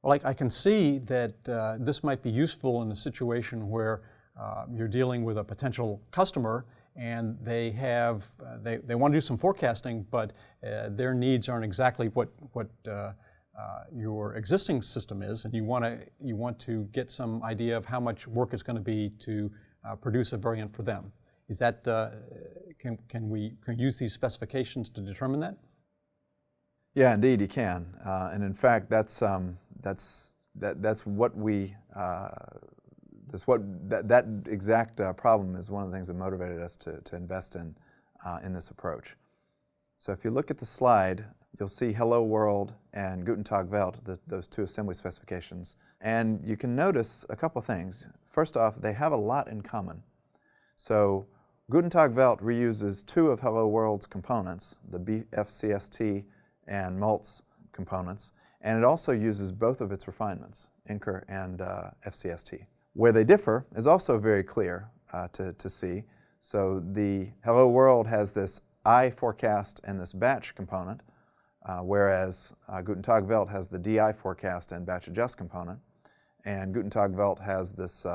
Well, I can see that this might be useful in a situation where you're dealing with a potential customer and they have they want to do some forecasting, but their needs aren't exactly what your existing system is, and you want to get some idea of how much work it's going to be to produce a variant for them. Is that can we use these specifications to determine that? Yeah, indeed, you can, and in fact, that's what we that exact problem is one of the things that motivated us to invest in this approach. So if you look at the slide, you'll see Hello World and Guten Tag Welt, those two assembly specifications, and you can notice a couple things. First off, they have a lot in common. So Guten Tag Welt reuses two of Hello World's components, the BFCST and Maltz components, and it also uses both of its refinements, Inker and FCST. Where they differ is also very clear to see. So the Hello World has this I forecast and this batch component, whereas Guten Tag Welt has the DI forecast and batch adjust component, and Guten Tag Welt has this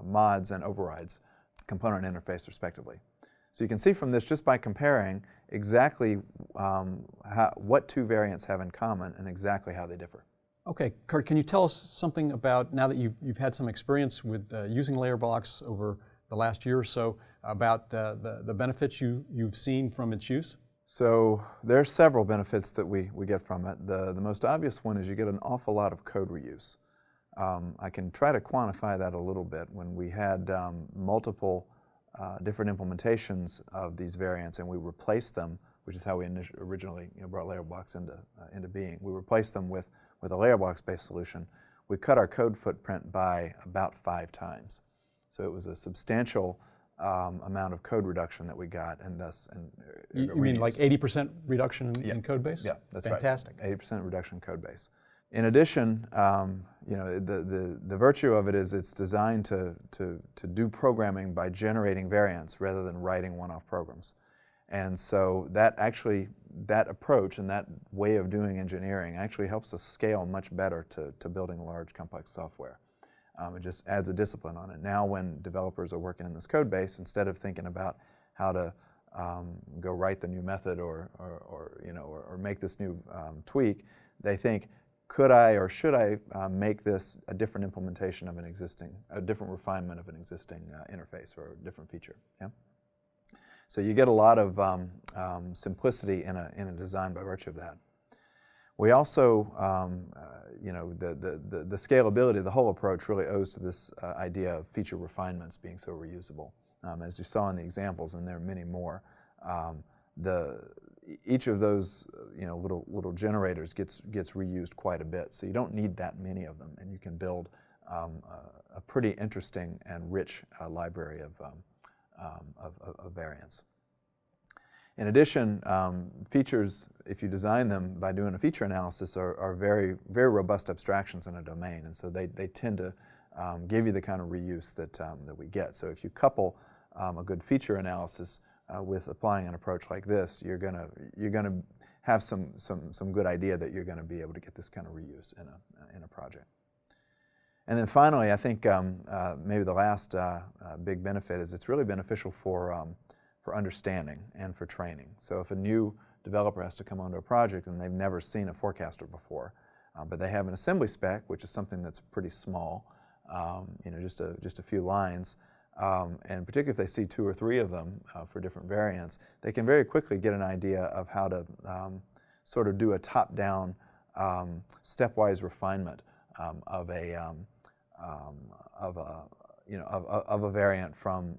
mods and overrides component interface respectively. So you can see from this, just by comparing, exactly what two variants have in common and exactly how they differ. Okay, Kurt, can you tell us something about, now that you've had some experience with using Layerbox over the last year or so, about the benefits you've seen from its use? So there are several benefits that we get from it. The most obvious one is you get an awful lot of code reuse. I can try to quantify that a little bit. When we had multiple different implementations of these variants and we replaced them, which is how we originally brought Layerbox into being. We replaced them with a Layerbox-based solution. We cut our code footprint by about 5 times. So it was a substantial amount of code reduction that we got, and thus. You mean like 80% reduction in code base? Yeah, that's fantastic. Right. 80% reduction in code base. In addition, the virtue of it is it's designed to do programming by generating variants rather than writing one-off programs. And so that approach and that way of doing engineering actually helps us scale much better to building large complex software. It just adds a discipline on it. Now when developers are working in this code base, instead of thinking about how to go write the new method or make this new tweak, they think, could I or should I make this a different implementation of a different refinement of an existing interface or a different feature? Yeah. So you get a lot of simplicity in a design by virtue of that. We also, the scalability of the whole approach really owes to this idea of feature refinements being so reusable. As you saw in the examples, and there are many more, each of those little generators gets reused quite a bit. So you don't need that many of them, and you can build a pretty interesting and rich library of variants. In addition, features, if you design them by doing a feature analysis, are very, very robust abstractions in a domain, and so they tend to give you the kind of reuse that we get. So if you couple a good feature analysis with applying an approach like this, you're gonna have some good idea that you're going to be able to get this kind of reuse in a project. And then finally, I think maybe the last big benefit is it's really beneficial for understanding and for training. So if a new developer has to come onto a project and they've never seen a forecaster before, but they have an assembly spec, which is something that's pretty small, just a few lines, and particularly if they see 2 or 3 of them for different variants, they can very quickly get an idea of how to sort of do a top-down, stepwise refinement of a variant from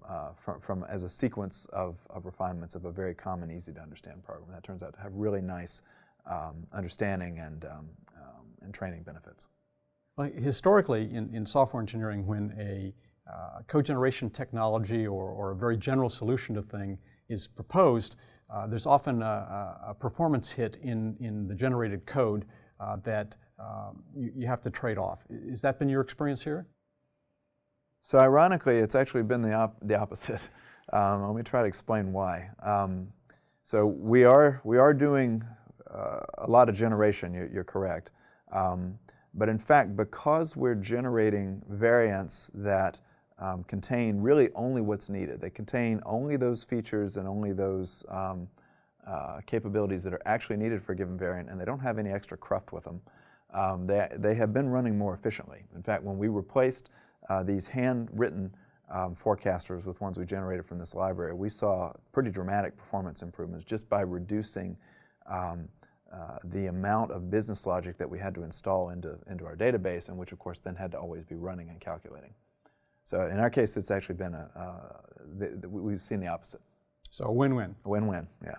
as a sequence of refinements of a very common, easy to understand program. That turns out to have really nice understanding and training benefits. Well, historically, in software engineering, when a code generation technology or a very general solution to thing is proposed, there's often a performance hit in the generated code that you have to trade off. Has that been your experience here? So ironically, it's actually been the opposite. Let me try to explain why. So we are doing a lot of generation. You're correct, But in fact, because we're generating variants that contain really only what's needed, they contain only those features and only those capabilities that are actually needed for a given variant, and they don't have any extra cruft with them, they have been running more efficiently. In fact, when we replaced these handwritten forecasters with ones we generated from this library, we saw pretty dramatic performance improvements just by reducing the amount of business logic that we had to install into our database, and which of course then had to always be running and calculating. So in our case, it's actually been we've seen the opposite. So a win-win. A win-win, yeah.